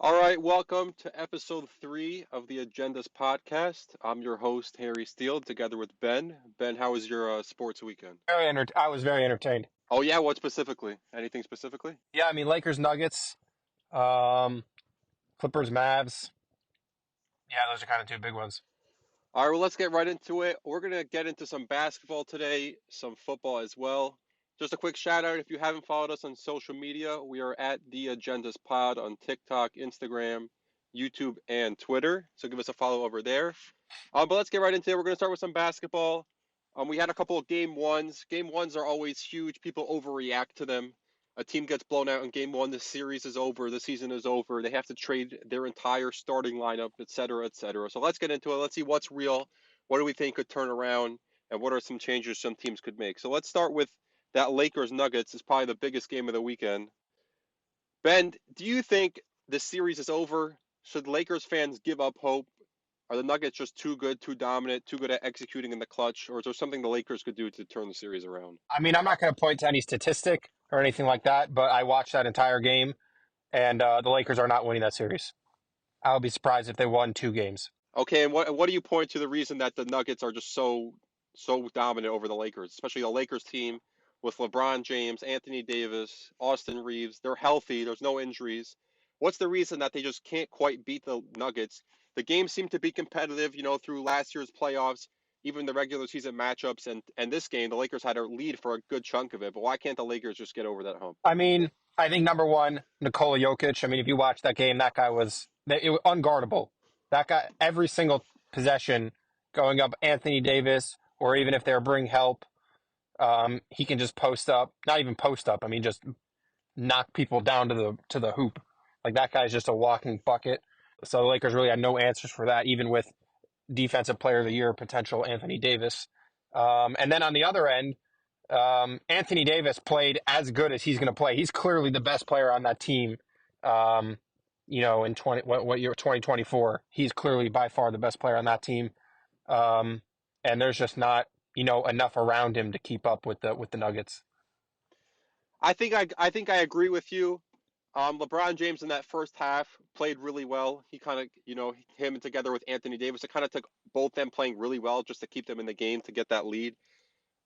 All right, welcome to episode 3 of the Agendas podcast. I'm your host, Harry Steele, together with Ben. Ben, how was your sports weekend? I was very entertained. Oh, yeah, what specifically? Anything specifically? Yeah, I mean Lakers Nuggets, um, Clippers Mavs. Yeah, those are kind of two big ones. All right, well, let's get right into it. We're going to get into some basketball today, some football as well. Just a quick shout out if you haven't followed us on social media, we are at the Agendas Pod on TikTok, Instagram, YouTube, and Twitter. So give us a follow over there. But let's get right into it. We're going to start with some basketball. We had a couple of game ones. Game ones are always huge. People overreact to them. A team gets blown out in game one. The series is over. The season is over. They have to trade their entire starting lineup, et cetera, et cetera. So let's get into it. Let's see what's real. What do we think could turn around? And what are some changes some teams could make? So let's start with that Lakers Nuggets. Is probably the biggest game of the weekend. Ben, do you think the series is over? Should Lakers fans give up hope? Are the Nuggets just too good, too dominant, too good at executing in the clutch, or is there something the Lakers could do to turn the series around? I mean, I'm not going to point to any statistic or anything like that, but I watched that entire game, and the Lakers are not winning that series. I would be surprised if they won two games. Okay, and what do you point to the reason that the Nuggets are just so dominant over the Lakers, especially the Lakers team with LeBron James, Anthony Davis, Austin Reeves? They're healthy. There's no injuries. What's the reason that they just can't quite beat the Nuggets? The games seem to be competitive, through last year's playoffs, even the regular season matchups, and this game, the Lakers had a lead for a good chunk of it. But why can't the Lakers just get over that hump? I mean, I think number one, Nikola Jokic. I mean, if you watch that game, that guy was unguardable. That guy, every single possession going up Anthony Davis, or even if they're bringing help, he can just post up. Not even post up. I mean, just knock people down to the hoop. Like that guy's just a walking bucket. So the Lakers really had no answers for that, even with Defensive Player of the Year potential Anthony Davis. And then on the other end, Anthony Davis played as good as he's going to play. He's clearly the best player on that team. In what year 2024, he's clearly by far the best player on that team. And there's just not enough around him to keep up with the Nuggets. I think I agree with you. LeBron James in that first half played really well. He kind of, him together with Anthony Davis, it kind of took both them playing really well just to keep them in the game to get that lead.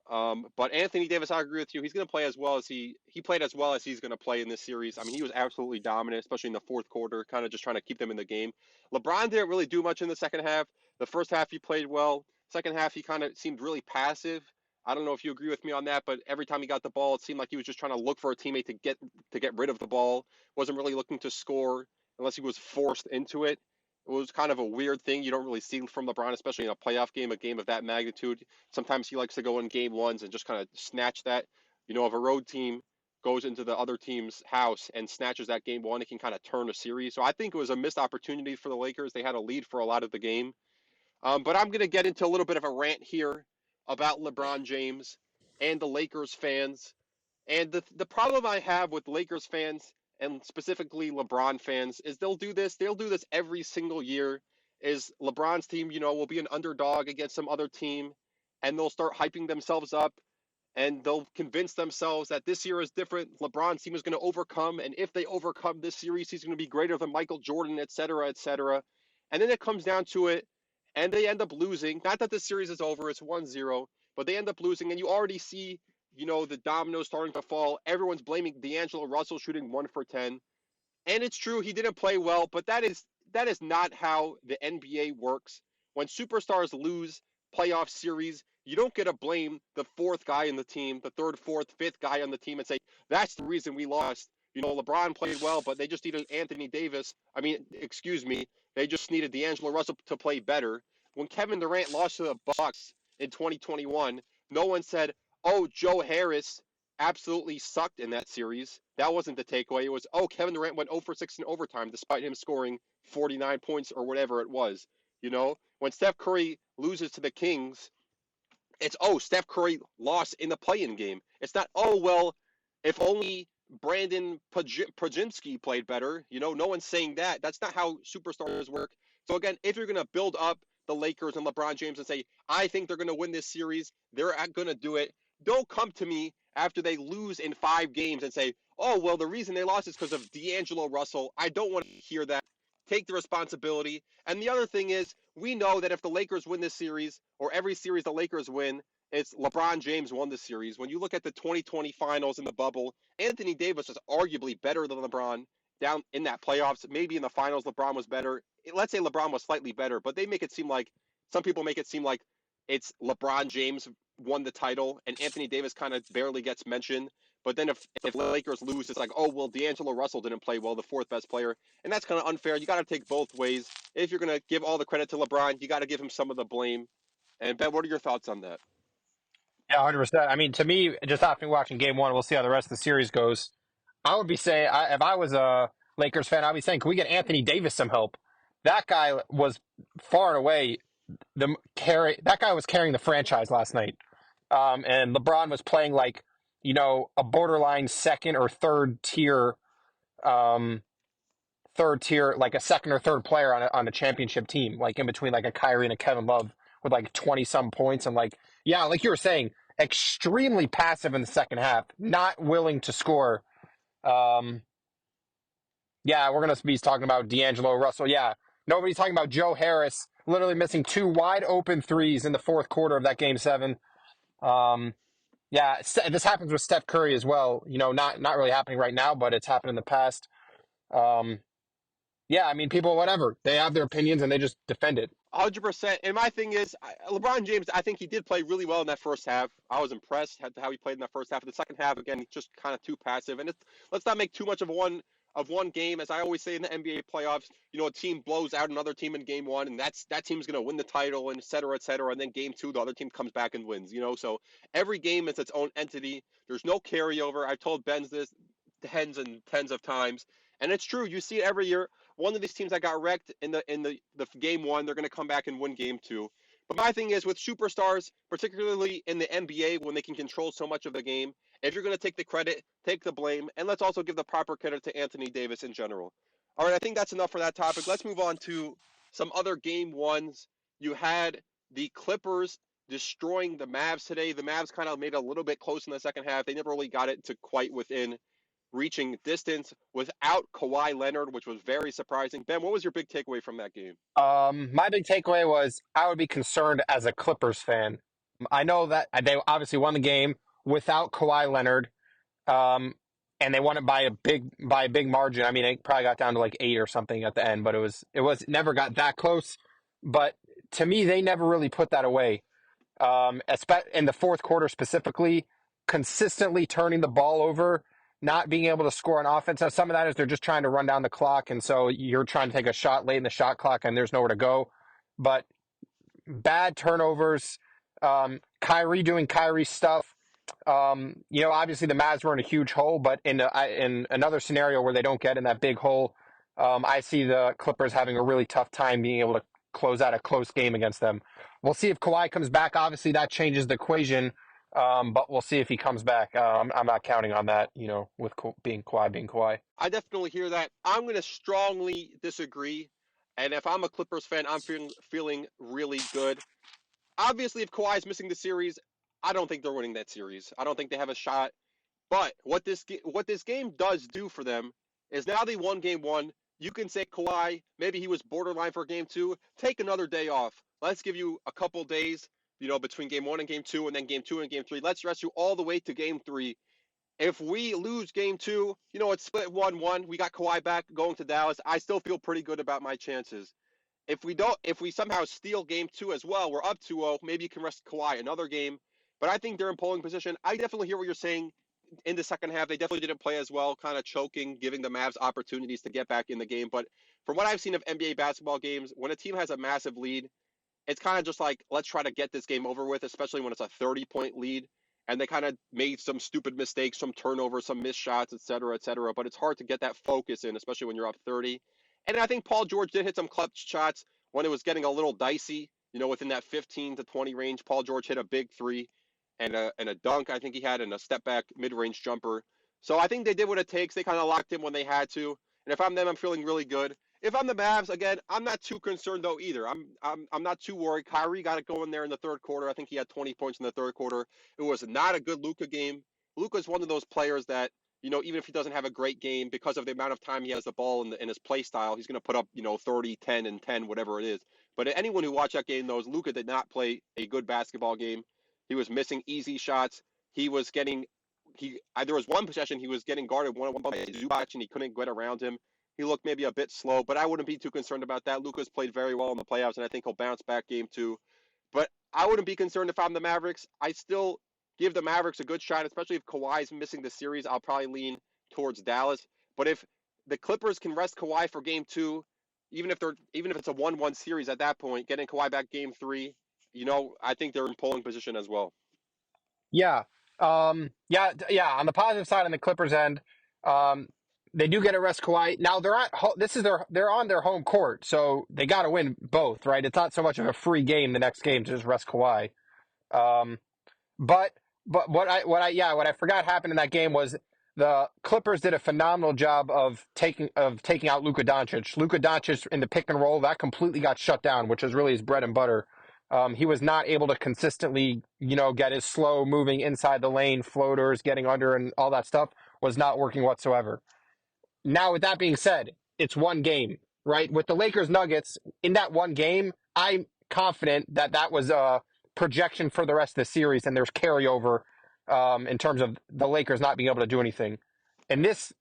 But Anthony Davis, I agree with you. He's going to play as well as he played as well as he's going to play in this series. I mean, he was absolutely dominant, especially in the fourth quarter, kind of just trying to keep them in the game. LeBron didn't really do much in the second half. The first half he played well. Second half he kind of seemed really passive. I don't know if you agree with me on that, but every time he got the ball, it seemed like he was just trying to look for a teammate to get rid of the ball. Wasn't really looking to score unless he was forced into it. It was kind of a weird thing you don't really see from LeBron, especially in a playoff game, a game of that magnitude. Sometimes he likes to go in game ones and just kind of snatch that. If a road team goes into the other team's house and snatches that game one, it can kind of turn a series. So I think it was a missed opportunity for the Lakers. They had a lead for a lot of the game. But I'm going to get into a little bit of a rant here about LeBron James and the Lakers fans. And the problem I have with Lakers fans and specifically LeBron fans is they'll do this. They'll do this every single year. Is LeBron's team, will be an underdog against some other team, and they'll start hyping themselves up, and they'll convince themselves that this year is different. LeBron's team is going to overcome, and if they overcome this series, he's going to be greater than Michael Jordan, et cetera, et cetera. And then it comes down to it, and they end up losing. Not that the series is over, it's 1-0, but they end up losing, and you already see the dominoes starting to fall. Everyone's blaming D'Angelo Russell shooting 1 for 10. And it's true, he didn't play well, but that is not how the NBA works. When superstars lose playoff series, you don't get to blame the fourth guy in the team, the third, fourth, fifth guy on the team and say, that's the reason we lost. LeBron played well, but they just needed Anthony Davis. They just needed D'Angelo Russell to play better. When Kevin Durant lost to the Bucks in 2021, no one said, oh, Joe Harris absolutely sucked in that series. That wasn't the takeaway. It was, oh, Kevin Durant went 0 for 6 in overtime despite him scoring 49 points or whatever it was. When Steph Curry loses to the Kings, it's, oh, Steph Curry lost in the play-in game. It's not, oh, well, if only Brandon Podziemski played better. No one's saying that. That's not how superstars work. So, again, if you're going to build up the Lakers and LeBron James and say, I think they're going to win this series, they're going to do it. Don't come to me after they lose in 5 games and say, oh, well, the reason they lost is because of D'Angelo Russell. I don't want to hear that. take the responsibility. And the other thing is, we know that if the Lakers win this series, or every series the Lakers win, it's LeBron James won the series. When you look at the 2020 finals in the bubble, Anthony Davis was arguably better than LeBron down in that playoffs. Maybe in the finals, LeBron was better. Let's say LeBron was slightly better, but they make it seem like some people make it seem like it's LeBron James won the title and Anthony Davis kind of barely gets mentioned. But then if Lakers lose, it's like, oh, well, D'Angelo Russell didn't play well, the fourth best player. And that's kind of unfair. You got to take both ways. If you're going to give all the credit to LeBron, you got to give him some of the blame. And Ben, what are your thoughts on that? Yeah, 100%. I mean, to me, just after watching game one, we'll see how the rest of the series goes. I would be saying, if I was a Lakers fan, I'd be saying, can we get Anthony Davis some help? That guy was far and away that guy was carrying the franchise last night. And LeBron was playing like, a borderline second or um, third tier, like a second or third player on a championship team, like in between like a Kyrie and a Kevin Love with like 20 some points. And like, yeah, like you were saying, extremely passive in the second half, not willing to score. Um, yeah, we're going to be talking about D'Angelo Russell. Yeah, nobody's talking about Joe Harris literally missing two wide open threes in the fourth quarter of that game seven. Um, yeah, this happens with Steph Curry as well. Not really happening right now, but it's happened in the past. Um, yeah, I mean, people, whatever, they have their opinions and they just defend it. 100%. And my thing is, LeBron James, I think he did play really well in that first half. I was impressed at how he played in that first half. In the second half, again, he's just kind of too passive. And let's not make too much of one game. As I always say in the NBA playoffs, a team blows out another team in game one, and that team's going to win the title, and et cetera, et cetera. And then game two, the other team comes back and wins. So every game is its own entity. There's no carryover. I've told Ben's this tens and tens of times, and it's true. You see it every year. One of these teams that got wrecked in the game one, they're going to come back and win game two. But my thing is with superstars, particularly in the NBA, when they can control so much of the game, if you're going to take the credit, take the blame, and let's also give the proper credit to Anthony Davis in general. All right, I think that's enough for that topic. Let's move on to some other game ones. You had the Clippers destroying the Mavs today. The Mavs kind of made it a little bit close in the second half. They never really got it to quite within reaching distance without Kawhi Leonard, which was very surprising. Ben, what was your big takeaway from that game? My big takeaway was I would be concerned as a Clippers fan. I know that they obviously won the game without Kawhi Leonard, um, and they won it by a big margin. I mean, it probably got down to like 8 or something at the end, but it was never got that close. But to me, they never really put that away. In the fourth quarter specifically, consistently turning the ball over, not being able to score on offense. Now, some of that is they're just trying to run down the clock, and so you're trying to take a shot late in the shot clock, and there's nowhere to go. But bad turnovers, Kyrie doing Kyrie stuff. Obviously the Mavs were in a huge hole, but in another scenario where they don't get in that big hole, I see the Clippers having a really tough time being able to close out a close game against them. We'll see if Kawhi comes back. Obviously, that changes the equation, but we'll see if he comes back. I'm not counting on that, with being Kawhi being Kawhi. I definitely hear that. I'm going to strongly disagree. And if I'm a Clippers fan, I'm feeling really good. Obviously, if Kawhi's missing the series, I don't think they're winning that series. I don't think they have a shot. But what this game does do for them is now they won game one. You can say Kawhi, maybe he was borderline for game two. Take another day off. Let's give you a couple days, between game one and game two, and then game two and game three. Let's rest you all the way to game three. If we lose game two, it's split 1-1. We got Kawhi back going to Dallas. I still feel pretty good about my chances. If we somehow steal game two as well, we're up 2-0. Maybe you can rest Kawhi another game. But I think they're in polling position. I definitely hear what you're saying in the second half. They definitely didn't play as well, kind of choking, giving the Mavs opportunities to get back in the game. But from what I've seen of NBA basketball games, when a team has a massive lead, it's kind of just like, let's try to get this game over with, especially when it's a 30-point lead. And they kind of made some stupid mistakes, some turnovers, some missed shots, et cetera, et cetera. But it's hard to get that focus in, especially when you're up 30. And I think Paul George did hit some clutch shots when it was getting a little dicey, within that 15 to 20 range. Paul George hit a big three and a dunk, I think he had, and a step back mid-range jumper. So I think they did what it takes. They kind of locked in when they had to. And if I'm them, I'm feeling really good. If I'm the Mavs, again, I'm not too concerned though either. I'm not too worried. Kyrie got it going there in the third quarter. I think he had 20 points in the third quarter. It was not a good Luka game. Luka's one of those players that even if he doesn't have a great game because of the amount of time he has the ball in his play style, he's going to put up, 30, 10, and 10, whatever it is. But anyone who watched that game knows Luka did not play a good basketball game. He was missing easy shots. He was getting there was one possession he was getting guarded one-on-one by Zubac and he couldn't get around him. He looked maybe a bit slow, but I wouldn't be too concerned about that. Luka's played very well in the playoffs, and I think he'll bounce back game two. But I wouldn't be concerned if I'm the Mavericks. I still give the Mavericks a good shot, especially if Kawhi's missing the series. I'll probably lean towards Dallas. But if the Clippers can rest Kawhi for game two, even if it's a 1-1 series at that point, getting Kawhi back game three, I think they're in polling position as well. Yeah. Yeah. On the positive side, on the Clippers end, they do get a rest Kawhi. Now they're on their home court, so they got to win both, right? It's not so much of a free game the next game to just rest Kawhi. Um, but what I forgot happened in that game was the Clippers did a phenomenal job of taking out Luka Doncic. Luka Doncic in the pick and roll that completely got shut down, which is really his bread and butter. He was not able to consistently, get his slow moving inside the lane floaters, getting under, and all that stuff was not working whatsoever. Now, with that being said, it's one game, right? With the Lakers Nuggets, in that one game, I'm confident that that was a projection for the rest of the series, and there's carryover in terms of the Lakers not being able to do anything. In this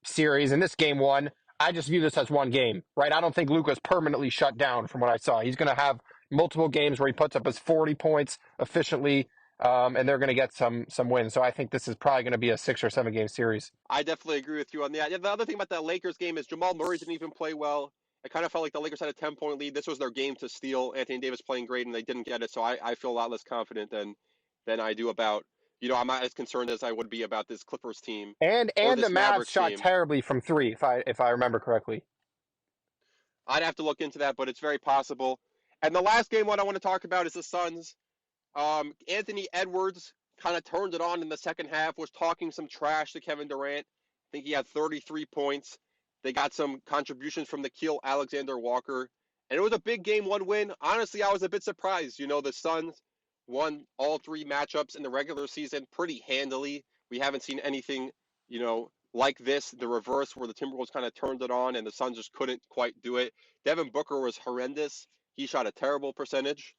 series, in this game one, I just view this as one game, right? I don't think Luka's permanently shut down from what I saw. He's going to have multiple games where he puts up his 40 points efficiently, and they're going to get some wins. So I think this is probably going to be a 6 or 7 game series. I definitely agree with you on that. Yeah, the other thing about that Lakers game is Jamal Murray didn't even play well. It kind of felt like the Lakers had a 10-point lead. This was their game to steal. Anthony Davis playing great, and they didn't get it. So I feel a lot less confident than I do about, I'm not as concerned as I would be about this Clippers team And or the this Mavs Mavericks shot team. terribly from three, if I remember correctly. I'd have to look into that, but it's very possible. And the last game one I want to talk about is the Suns. Anthony Edwards kind of turned it on in the second half, was talking some trash to Kevin Durant. I think he had 33 points. They got some contributions from Nickeil Alexander-Walker. And it was a big game one win. Honestly, I was a bit surprised. The Suns won all three matchups in the regular season pretty handily. We haven't seen anything, like this, the reverse, where the Timberwolves kind of turned it on and the Suns just couldn't quite do it. Devin Booker was horrendous. He shot a terrible percentage.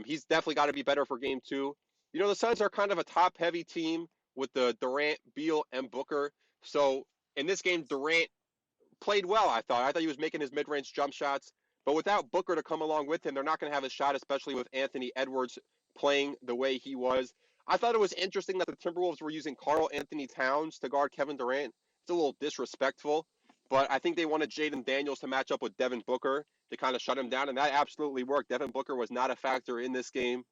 He's definitely got to be better for game two. The Suns are kind of a top-heavy team with the Durant, Beal, and Booker. So in this game, Durant played well, I thought. I thought he was making his mid-range jump shots. But without Booker to come along with him, they're not going to have a shot, especially with Anthony Edwards playing the way he was. I thought it was interesting that the Timberwolves were using Karl Anthony Towns to guard Kevin Durant. It's a little disrespectful, but I think they wanted Jaden Daniels to match up with Devin Booker to kind of shut him down, and that absolutely worked. Devin Booker was not a factor in this game.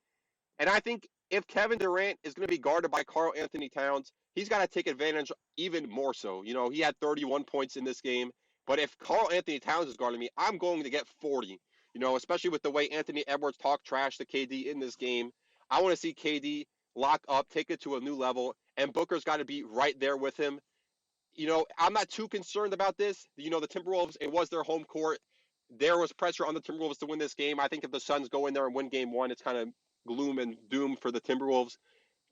And I think if Kevin Durant is going to be guarded by Karl Anthony Towns, he's got to take advantage even more so. He had 31 points in this game. But if Karl Anthony Towns is guarding me, I'm going to get 40. Especially with the way Anthony Edwards talked trash to KD in this game. I want to see KD lock up, take it to a new level, and Booker's got to be right there with him. I'm not too concerned about this. The Timberwolves, it was their home court. There was pressure on the Timberwolves to win this game. I think if the Suns go in there and win game one, it's kind of gloom and doom for the Timberwolves.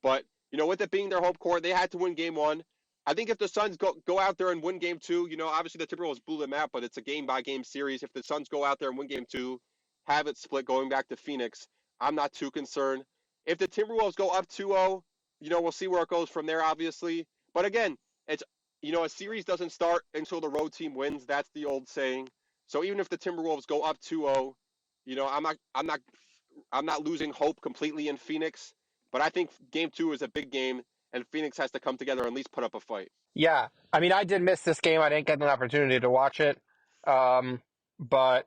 But, with it being their home court, they had to win game one. I think if the Suns go out there and win game two, obviously the Timberwolves blew them out, but it's a game-by-game series. If the Suns go out there and win game two, have it split going back to Phoenix, I'm not too concerned. If the Timberwolves go up 2-0, we'll see where it goes from there, obviously. But again, it's, a series doesn't start until the road team wins. That's the old saying. So even if the Timberwolves go up 2-0, I'm not losing hope completely in Phoenix, but I think game two is a big game, and Phoenix has to come together and at least put up a fight. Yeah. I mean, I did miss this game. I didn't get an opportunity to watch it. But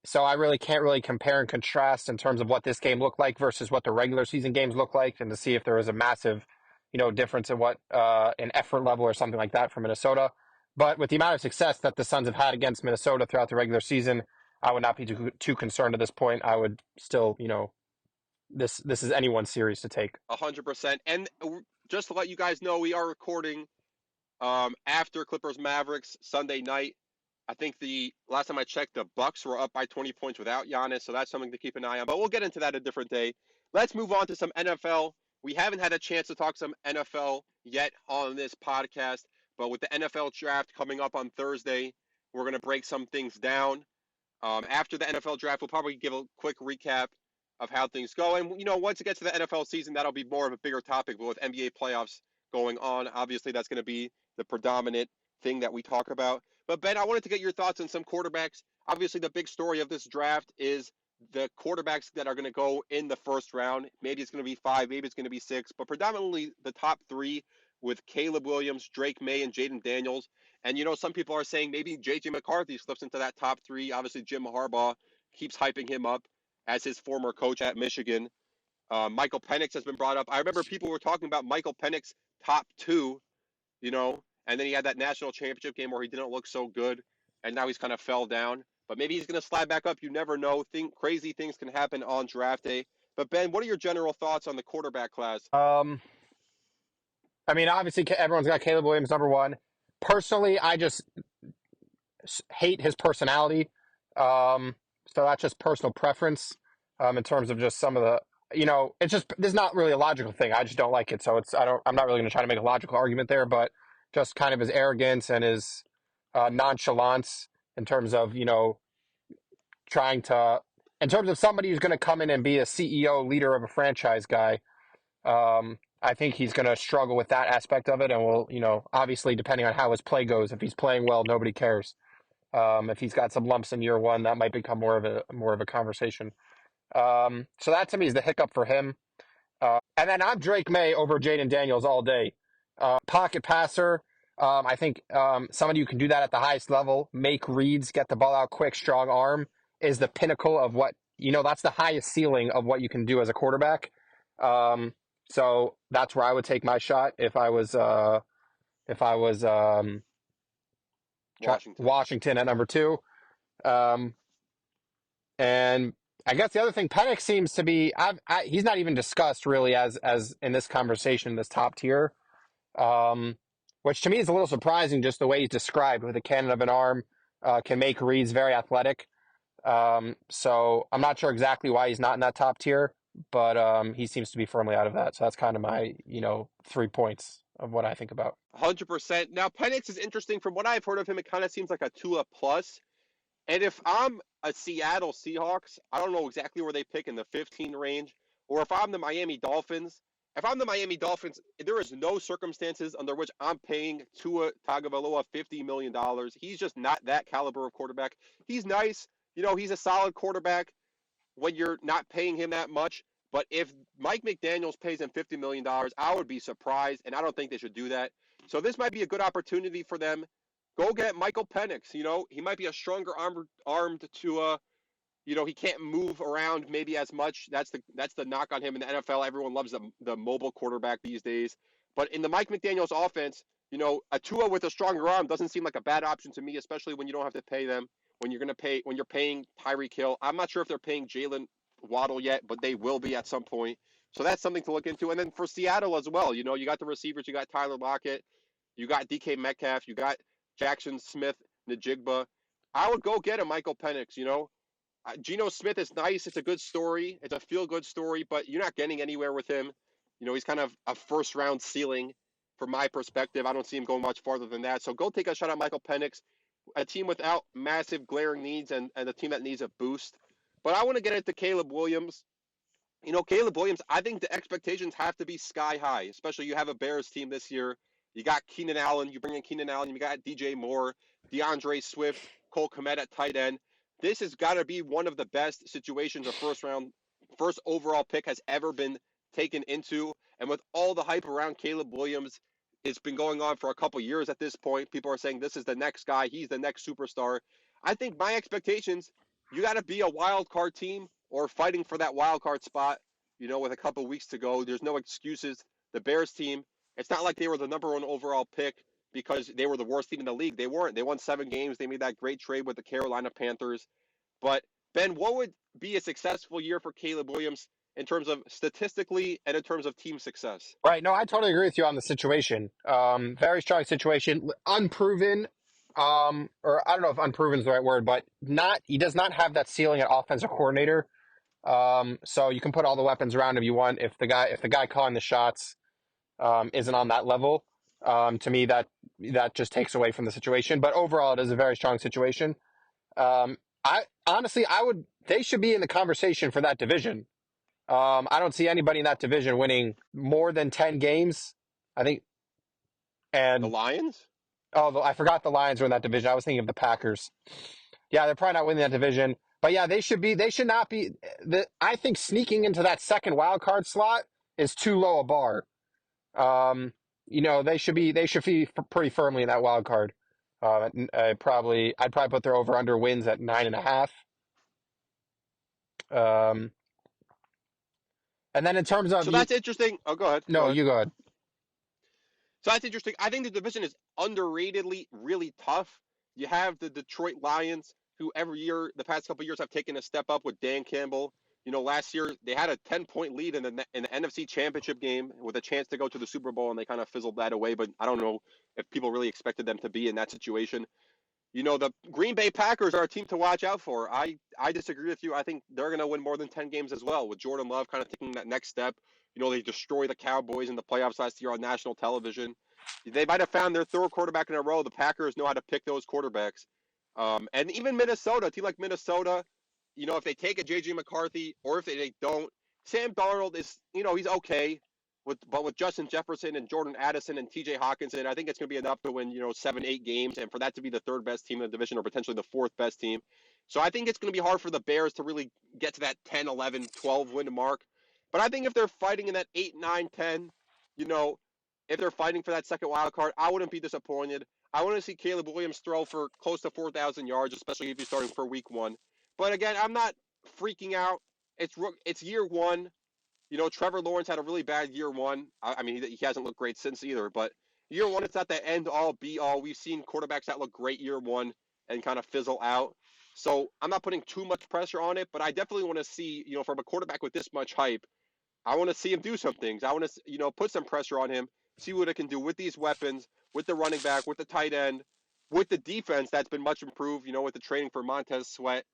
so I really can't really compare and contrast in terms of what this game looked like versus what the regular season games look like, and to see if there was a massive, difference in what an effort level or something like that for Minnesota. But with the amount of success that the Suns have had against Minnesota throughout the regular season, I would not be too concerned at this point. I would still, this is anyone's series to take. 100%. And just to let you guys know, we are recording after Clippers Mavericks Sunday night. I think the last time I checked, the Bucks were up by 20 points without Giannis, so that's something to keep an eye on. But we'll get into that a different day. Let's move on to some NFL. we haven't had a chance to talk some NFL yet on this podcast, but with the NFL draft coming up on Thursday, we're going to break some things down. After the NFL draft, we'll probably give a quick recap of how things go. And, once it gets to the NFL season, that'll be more of a bigger topic. But with NBA playoffs going on, obviously that's going to be the predominant thing that we talk about. But, Ben, I wanted to get your thoughts on some quarterbacks. Obviously, the big story of this draft is the quarterbacks that are going to go in the first round. Maybe it's going to be 5, maybe it's going to be 6, but predominantly the top 3 with Caleb Williams, Drake May, and Jaden Daniels. And some people are saying maybe JJ McCarthy slips into that top 3. Obviously, Jim Harbaugh keeps hyping him up as his former coach at Michigan. Michael Penix has been brought up. I remember people were talking about Michael Penix top 2, and then he had that national championship game where he didn't look so good, and now he's kind of fell down. But maybe he's going to slide back up. You never know. Crazy things can happen on draft day. But Ben, what are your general thoughts on the quarterback class? I mean, obviously, everyone's got Caleb Williams number one. Personally, I just hate his personality. So that's just personal preference in terms of just some of the, it's just, there's not really a logical thing. I just don't like it. So I'm not really going to try to make a logical argument there, but just kind of his arrogance and his nonchalance in terms of, trying to, in terms of somebody who's going to come in and be a CEO, leader of a franchise guy. I think he's going to struggle with that aspect of it, and will, obviously, depending on how his play goes, if he's playing well, nobody cares. If he's got some lumps in year one, that might become more of a conversation. So that to me is the hiccup for him. And then I'm Drake May over Jaden Daniels all day. Pocket passer. I think somebody who can do that at the highest level, make reads, get the ball out quick, strong arm, is the pinnacle of what, that's the highest ceiling of what you can do as a quarterback. So that's where I would take my shot if I was Washington. Washington at number 2. Um, and I guess the other thing, Penix seems to be, he's not even discussed really as in this conversation, this top tier, which to me is a little surprising, just the way he's described with a cannon of an arm, can make reads, very athletic. So I'm not sure exactly why he's not in that top tier, but he seems to be firmly out of that. So that's kind of my, 3 points of what I think about. 100%. Now, Penix is interesting. From what I've heard of him, it kind of seems like a Tua plus. And if I'm a Seattle Seahawks, I don't know exactly where they pick in the 15 range, or if I'm the Miami Dolphins. If I'm the Miami Dolphins, there is no circumstances under which I'm paying Tua Tagovailoa $50 million. He's just not that caliber of quarterback. He's nice. He's a solid quarterback when you're not paying him that much. But if Mike McDaniels pays him $50 million, I would be surprised, and I don't think they should do that. So this might be a good opportunity for them. Go get Michael Penix. He might be a stronger armed to he can't move around maybe as much. That's the knock on him in the NFL. Everyone loves the mobile quarterback these days. But in the Mike McDaniels offense, a Tua with a stronger arm doesn't seem like a bad option to me, especially when you don't have to pay them. When you're paying Tyreek Hill. I'm not sure if they're paying Jalen Waddle yet, but they will be at some point. So that's something to look into. And then for Seattle as well, you got the receivers, you got Tyler Lockett, you got DK Metcalf, you got Jackson Smith, Najigba. I would go get a Michael Penix. Geno Smith is nice. It's a good story. It's a feel-good story, but you're not getting anywhere with him. He's kind of a first-round ceiling from my perspective. I don't see him going much farther than that. So go take a shot at Michael Penix, a team without massive glaring needs and a team that needs a boost. But I want to get into Caleb Williams. Caleb Williams, I think the expectations have to be sky high, especially you have a Bears team this year. You got Keenan Allen. You bring in Keenan Allen. You got DJ Moore, DeAndre Swift, Cole Kmet at tight end. This has got to be one of the best situations a first overall pick has ever been taken into. And with all the hype around Caleb Williams, it's been going on for a couple years at this point. People are saying this is the next guy. He's the next superstar. I think my expectations, you got to be a wild card team or fighting for that wild card spot, with a couple weeks to go. There's no excuses. The Bears team, it's not like they were the number 1 overall pick because they were the worst team in the league. They weren't. They won 7 games. They made that great trade with the Carolina Panthers. But, Ben, what would be a successful year for Caleb Williams in terms of statistically and in terms of team success? Right. No, I totally agree with you on the situation. Very strong situation, unproven. Or I don't know if unproven is the right word, but he does not have that ceiling at offensive coordinator. So you can put all the weapons around if you want. If the guy calling the shots isn't on that level, to me that just takes away from the situation. But overall, it is a very strong situation. I honestly, I would they should be in the conversation for that division. I don't see anybody in that division winning more than 10 games. I think, The and Lions? I forgot the Lions were in that division. I was thinking of the Packers. Yeah, they're probably not winning that division. But yeah, they should not be. I think sneaking into that second wild card slot is too low a bar. Um, they should be pretty firmly in that wild card. I'd probably put their over under wins at 9.5. Um, and then in terms of So that's interesting. Oh, go ahead. Go no, ahead. you go ahead. So that's interesting. I think the division is underratedly really tough. You have the Detroit Lions, who every year, the past couple of years, have taken a step up with Dan Campbell. Last year they had a 10-point lead in the NFC Championship game with a chance to go to the Super Bowl, and they kind of fizzled that away. But I don't know if people really expected them to be in that situation. The Green Bay Packers are a team to watch out for. I disagree with you. I think they're going to win more than 10 games as well, with Jordan Love kind of taking that next step. They destroyed the Cowboys in the playoffs last year on national television. They might have found their third quarterback in a row. The Packers know how to pick those quarterbacks. And even Minnesota, a team like Minnesota, if they take a J.J. McCarthy or if they don't, Sam Darnold is, he's okay. But with Justin Jefferson and Jordan Addison and T.J. Hawkinson, I think it's going to be enough to win, 7, 8 games, and for that to be the third best team in the division or potentially the fourth best team. So I think it's going to be hard for the Bears to really get to that 10, 11, 12 win mark. But I think if they're fighting in that 8, 9, 10, if they're fighting for that second wild card, I wouldn't be disappointed. I want to see Caleb Williams throw for close to 4,000 yards, especially if he's starting for week 1. But again, I'm not freaking out. It's year 1. Trevor Lawrence had a really bad year 1. I mean, he hasn't looked great since either. But year 1, it's not the end all be all. We've seen quarterbacks that look great year 1 and kind of fizzle out. So I'm not putting too much pressure on it, but I definitely want to see, from a quarterback with this much hype, I want to see him do some things. I want to, put some pressure on him, see what it can do with these weapons, with the running back, with the tight end, with the defense that's been much improved, with the training for Montez Sweat.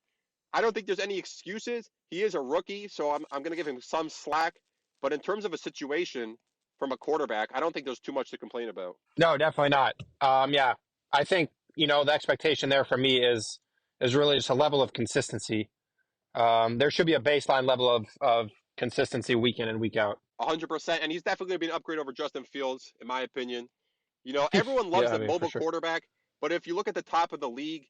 I don't think there's any excuses. He is a rookie, so I'm going to give him some slack. But in terms of a situation from a quarterback, I don't think there's too much to complain about. No, definitely not. Yeah, I think the expectation there for me is really just a level of consistency. There should be a baseline level of consistency week in and week out. 100%. And he's definitely going to be an upgrade over Justin Fields, in my opinion. Everyone loves Yeah, I the mean for mobile sure. quarterback. But if you look at the top of the league,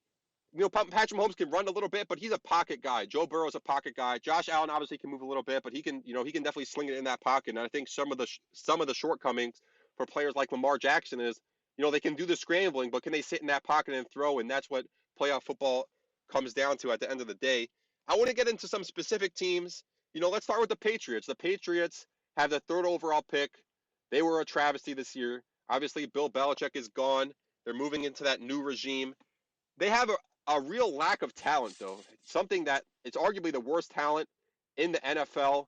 Patrick Mahomes can run a little bit, but he's a pocket guy. Joe Burrow's a pocket guy. Josh Allen obviously can move a little bit, but he can definitely sling it in that pocket. And I think some of the shortcomings for players like Lamar Jackson is, they can do the scrambling, but can they sit in that pocket and throw? And that's what playoff football comes down to at the end of the day. I want to get into some specific teams. Let's start with the Patriots. The Patriots have the third overall pick. They were a travesty this year. Obviously, Bill Belichick is gone. They're moving into that new regime. They have a real lack of talent, though. Something that it's arguably the worst talent in the NFL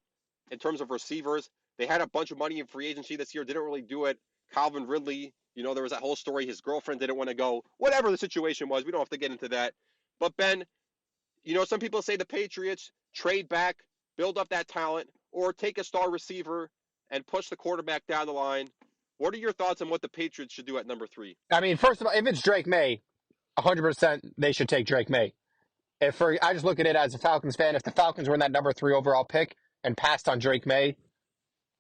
in terms of receivers. They had a bunch of money in free agency this year, didn't really do it. Calvin Ridley, there was that whole story. His girlfriend didn't want to go. Whatever the situation was, we don't have to get into that. But Ben, some people say the Patriots trade back, build up that talent, or take a star receiver and push the quarterback down the line. What are your thoughts on what the Patriots should do at number 3? I mean, first of all, if it's Drake May, 100% they should take Drake May. I just look at it as a Falcons fan. If the Falcons were in that number 3 overall pick and passed on Drake May,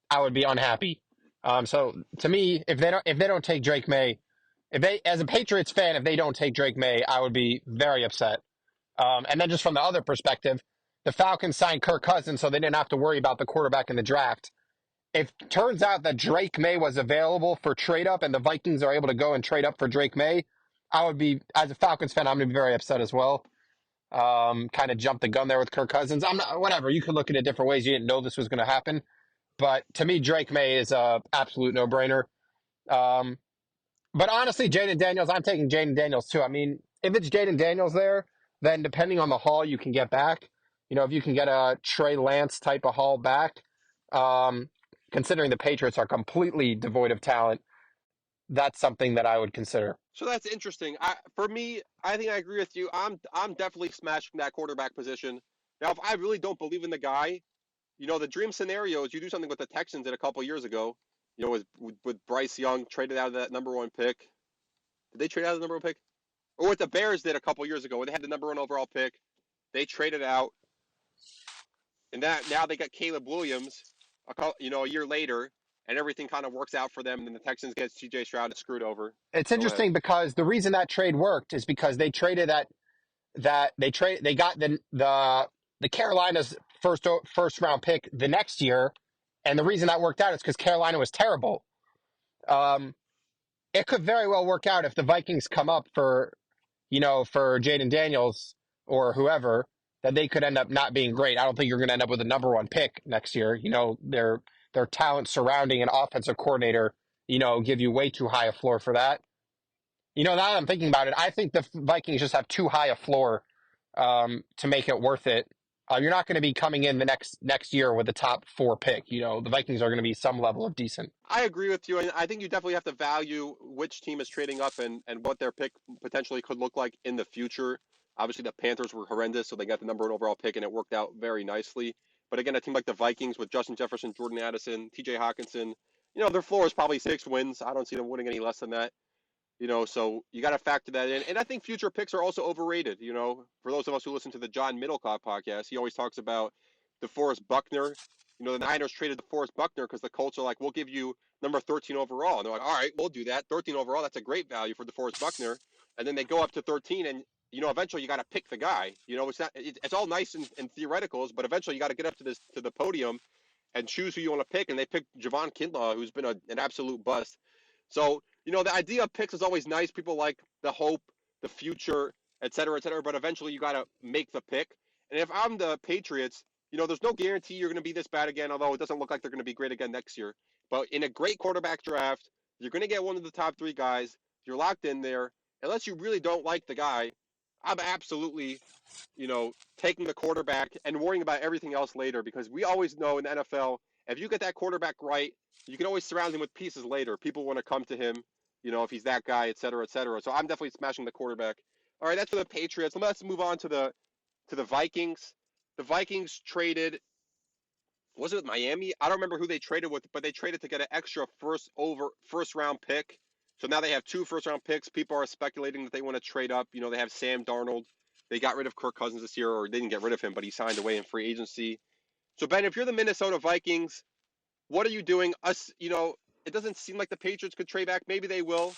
I would be unhappy. So to me, if they don't take Drake May, if they as a Patriots fan, if they don't take Drake May, I would be very upset. And then just from the other perspective, the Falcons signed Kirk Cousins, so they didn't have to worry about the quarterback in the draft. If it turns out that Drake May was available for trade up and the Vikings are able to go and trade up for Drake May, I would be, as a Falcons fan, I'm going to be very upset as well. Kind of jumped the gun there with Kirk Cousins. I'm not, whatever. You could look at it different ways. You didn't know this was going to happen. But to me, Drake May is a absolute no brainer. Um, but honestly, Jaden Daniels, I'm taking Jaden Daniels too. I mean, if it's Jaden Daniels there, then depending on the haul you can get back, if you can get a Trey Lance type of haul back, um, considering the Patriots are completely devoid of talent, that's something that I would consider. So that's interesting. For me, I think I agree with you. I'm definitely smashing that quarterback position. Now, if I really don't believe in the guy, the dream scenario is you do something with the Texans did a couple years ago, with Bryce Young traded out of that number one pick. Did they trade out of the number one pick? Or what the Bears did a couple years ago, where they had the number one overall pick. They traded out, and that now they got Caleb Williams, a year later, and everything kind of works out for them. And then the Texans get C.J. Stroud and screwed over. It's Go ahead. interesting because the reason that trade worked is because they traded they got the Carolina's first round pick the next year, and the reason that worked out is because Carolina was terrible. Um, it could very well work out if the Vikings come up for Jaden Daniels or whoever, that they could end up not being great. I don't think you're going to end up with a number one pick next year. Their talent surrounding an offensive coordinator, give you way too high a floor for that. Now that I'm thinking about it, I think the Vikings just have too high a floor to make it worth it. You're not going to be coming in the next year with the top four pick. The Vikings are going to be some level of decent. I agree with you, and I think you definitely have to value which team is trading up and what their pick potentially could look like in the future. Obviously, the Panthers were horrendous, so they got the number one overall pick, and it worked out very nicely. But again, a team like the Vikings with Justin Jefferson, Jordan Addison, T.J. Hawkinson, their floor is probably 6 wins. I don't see them winning any less than that. So you got to factor that in. And I think future picks are also overrated. For those of us who listen to the John Middlecoff podcast, he always talks about DeForest Buckner. The Niners traded DeForest Buckner because the Colts are like, we'll give you number 13 overall. And they're like, all right, we'll do that. 13 overall, that's a great value for DeForest Buckner. And then they go up to 13, and eventually you got to pick the guy. It's all nice and theoreticals, but eventually you got to get up to the podium and choose who you want to pick. And they picked Javon Kinlaw, who's been an absolute bust. So, the idea of picks is always nice. People like the hope, the future, et cetera, but eventually you got to make the pick. And if I'm the Patriots, there's no guarantee you're going to be this bad again, although it doesn't look like they're going to be great again next year. But in a great quarterback draft, you're going to get one of the top three guys. You're locked in there. Unless you really don't like the guy, I'm absolutely, taking the quarterback and worrying about everything else later, because we always know in the NFL, if you get that quarterback right, you can always surround him with pieces later. People want to come to him, if he's that guy, et cetera, et cetera. So I'm definitely smashing the quarterback. All right, that's for the Patriots. Let's move on to the Vikings. The Vikings traded, was it with Miami? I don't remember who they traded with, but they traded to get an extra first round pick. So now they have 2 first round picks. People are speculating that they want to trade up. They have Sam Darnold. They got rid of Kirk Cousins this year, or they didn't get rid of him, but he signed away in free agency. So Ben, if you're the Minnesota Vikings, what are you doing? It doesn't seem like the Patriots could trade back. Maybe they will.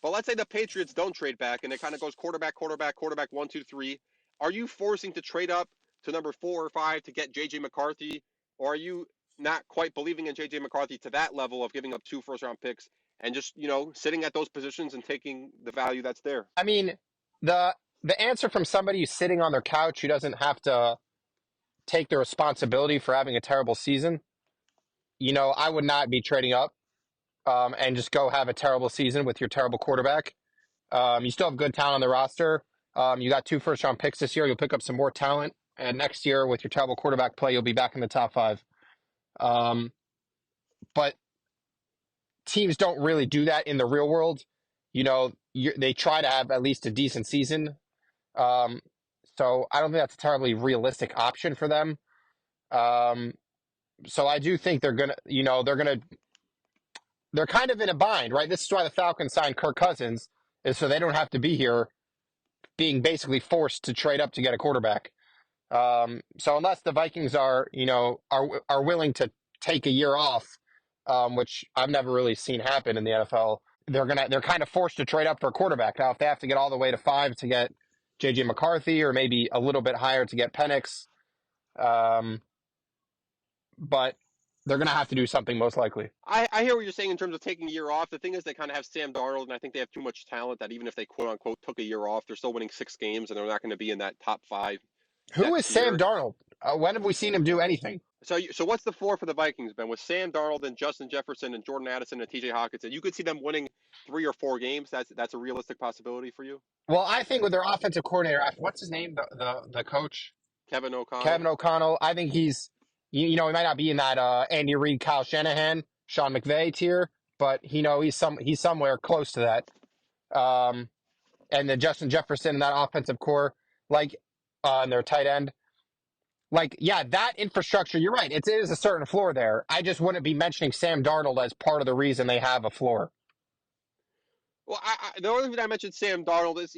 But let's say the Patriots don't trade back and it kind of goes quarterback, 1, 2, 3. Are you forcing to trade up to number 4 or 5 to get J.J. McCarthy? Or are you not quite believing in J.J. McCarthy to that level of giving up 2 first-round picks and just, sitting at those positions and taking the value that's there? I mean, the answer from somebody who's sitting on their couch who doesn't have to take the responsibility for having a terrible season, I would not be trading up and just go have a terrible season with your terrible quarterback. You still have good talent on the roster. You got 2 first round picks this year. You'll pick up some more talent. And next year, with your terrible quarterback play, you'll be back in the top 5. But teams don't really do that in the real world. They try to have at least a decent season. So I don't think that's a terribly realistic option for them. So I do think they're kind of in a bind, right? This is why the Falcons signed Kirk Cousins, is so they don't have to be here being basically forced to trade up to get a quarterback. So unless the Vikings are willing to take a year off, which I've never really seen happen in the NFL, they're kind of forced to trade up for a quarterback. Now, if they have to get all the way to 5 to get JJ McCarthy, or maybe a little bit higher to get Penix, but they're going to have to do something most likely. I hear what you're saying in terms of taking a year off. The thing is, they kind of have Sam Darnold, and I think they have too much talent that even if they quote unquote took a year off, they're still winning 6 games, and they're not going to be in that top 5 Who is next Sam year. Darnold? When have we seen him do anything? So what's the floor for the Vikings, Ben? With Sam Darnold and Justin Jefferson and Jordan Addison and T.J. Hawkinson, you could see them winning 3 or 4 games. That's a realistic possibility for you, Well, I think with their offensive coordinator, what's his name, the coach? Kevin O'Connell. Kevin O'Connell. I think he might not be in that Andy Reid, Kyle Shanahan, Sean McVay tier, but he's somewhere close to that. And then Justin Jefferson and that offensive core, and their tight end, like, yeah, that infrastructure, you're right. It is a certain floor there. I just wouldn't be mentioning Sam Darnold as part of the reason they have a floor. Well, the only reason I mentioned Sam Darnold is,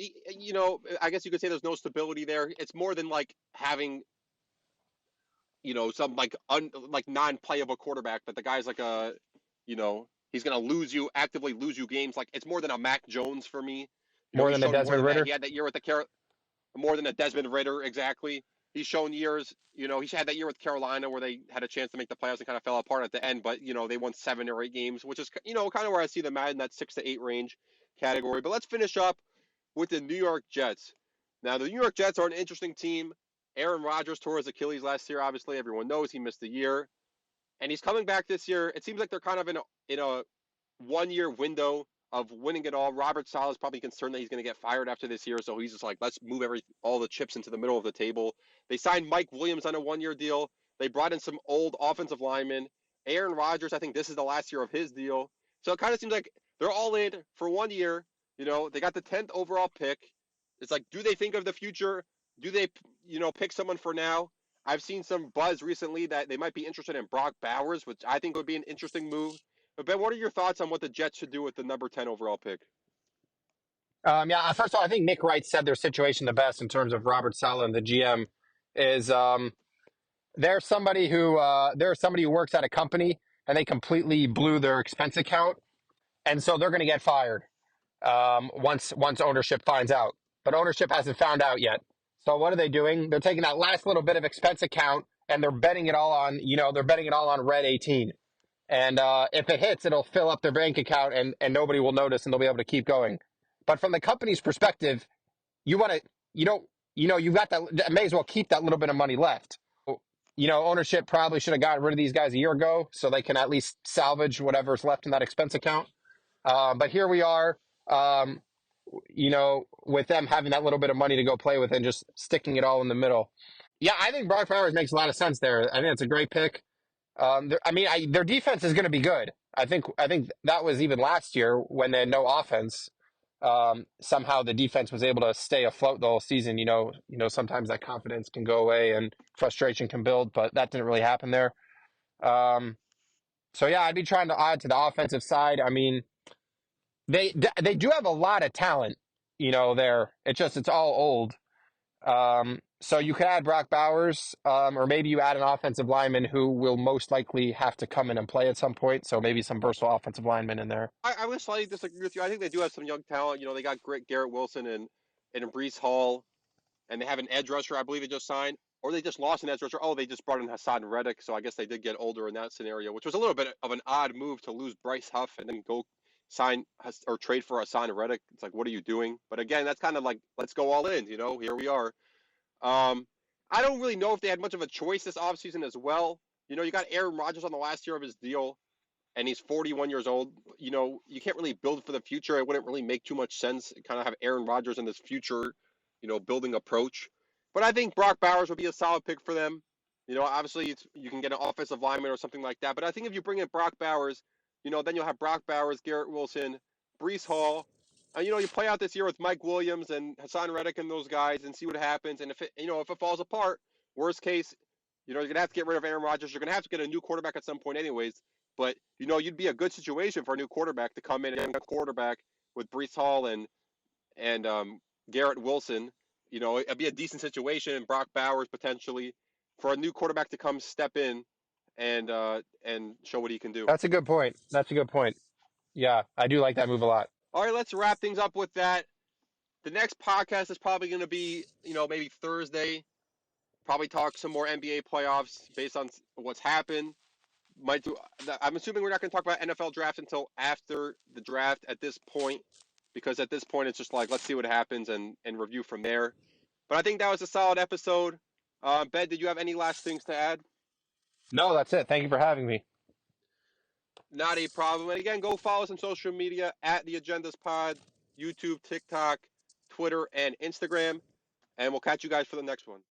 I guess you could say there's no stability there. It's more than like having, some like non-playable quarterback, but the guy's like he's gonna actively lose you games. Like it's more than a Mac Jones for me. More He's than a shown more Desmond than that. Ritter. He had that year with more than a Desmond Ritter, exactly. He's shown years, he's had that year with Carolina where they had a chance to make the playoffs and kind of fell apart at the end, but, they won 7 or 8 games, which is, kind of where I see them at in that 6 to 8 range category. But let's finish up with the New York Jets. Now, the New York Jets are an interesting team. Aaron Rodgers tore his Achilles last year. Obviously, everyone knows he missed a year, and he's coming back this year. It seems like they're kind of in a 1 year window of winning it all. Robert Saleh is probably concerned that he's going to get fired after this year, so he's just like, let's move all the chips into the middle of the table. They signed Mike Williams on a 1 year deal. They brought in some old offensive linemen. Aaron Rodgers, I think this is the last year of his deal. So it kind of seems like they're all in for 1 year. They got the 10th overall pick. It's like, do they think of the future? Do they, pick someone for now? I've seen some buzz recently that they might be interested in Brock Bowers, which I think would be an interesting move. But Ben, what are your thoughts on what the Jets should do with the number 10 overall pick? Yeah, first of all, I think Nick Wright said their situation the best in terms of Robert Saleh and the GM is there's somebody who works at a company and they completely blew their expense account, and so they're going to get fired once ownership finds out. But ownership hasn't found out yet. So what are they doing? They're taking that last little bit of expense account and they're betting it all on red 18. And if it hits, it'll fill up their bank account and nobody will notice and they'll be able to keep going. But from the company's perspective, you want to you don't you got that may as well keep that little bit of money left. Ownership probably should have gotten rid of these guys a year ago so they can at least salvage whatever's left in that expense account. But here we are, um, with them having that little bit of money to go play with and just sticking it all in the middle. Yeah, I think Brock Bowers makes a lot of sense there. I think it's a great pick. Their defense is going to be good. I think that was even last year when they had no offense. Somehow the defense was able to stay afloat the whole season. Sometimes that confidence can go away and frustration can build, but that didn't really happen there. Um, so yeah, I'd be trying to add to the offensive side. I mean, they do have a lot of talent. There it's all old. So you could add Brock Bowers, or maybe you add an offensive lineman who will most likely have to come in and play at some point. So maybe some versatile offensive lineman in there. I would slightly disagree with you. I think they do have some young talent. They got great Garrett Wilson and Brees Hall, and they have an edge rusher, I believe they just signed, or they just lost an edge rusher. Oh, they just brought in Hassan Reddick, so I guess they did get older in that scenario, which was a little bit of an odd move to lose Bryce Huff and then go sign or trade for Hassan Reddick. It's like, what are you doing? But again, that's kind of like, let's go all in. Here we are. I don't really know if they had much of a choice this offseason as well. You got Aaron Rodgers on the last year of his deal, and he's 41 years old. You can't really build for the future. It wouldn't really make too much sense. Kind of have Aaron Rodgers in this future, building approach. But I think Brock Bowers would be a solid pick for them. Obviously you can get an offensive lineman or something like that. But I think if you bring in Brock Bowers, then you'll have Brock Bowers, Garrett Wilson, Brees Hall. And, you play out this year with Mike Williams and Hassan Reddick and those guys and see what happens. And if it falls apart, worst case, you're going to have to get rid of Aaron Rodgers. You're going to have to get a new quarterback at some point anyways. But, you'd be a good situation for a new quarterback to come in and get a quarterback with Brees Hall and Garrett Wilson. It'd be a decent situation, and Brock Bowers potentially for a new quarterback to come step in and show what he can do. That's a good point. That's a good point. Yeah, I do like that move a lot. All right, let's wrap things up with that. The next podcast is probably going to be, maybe Thursday. Probably talk some more NBA playoffs based on what's happened. I'm assuming we're not going to talk about NFL draft until after the draft at this point, because at this point it's just like, let's see what happens and review from there. But I think that was a solid episode. Ben, did you have any last things to add? No, that's it. Thank you for having me. Not a problem. And again, go follow us on social media at The Agendas Pod, YouTube, TikTok, Twitter, and Instagram. And we'll catch you guys for the next one.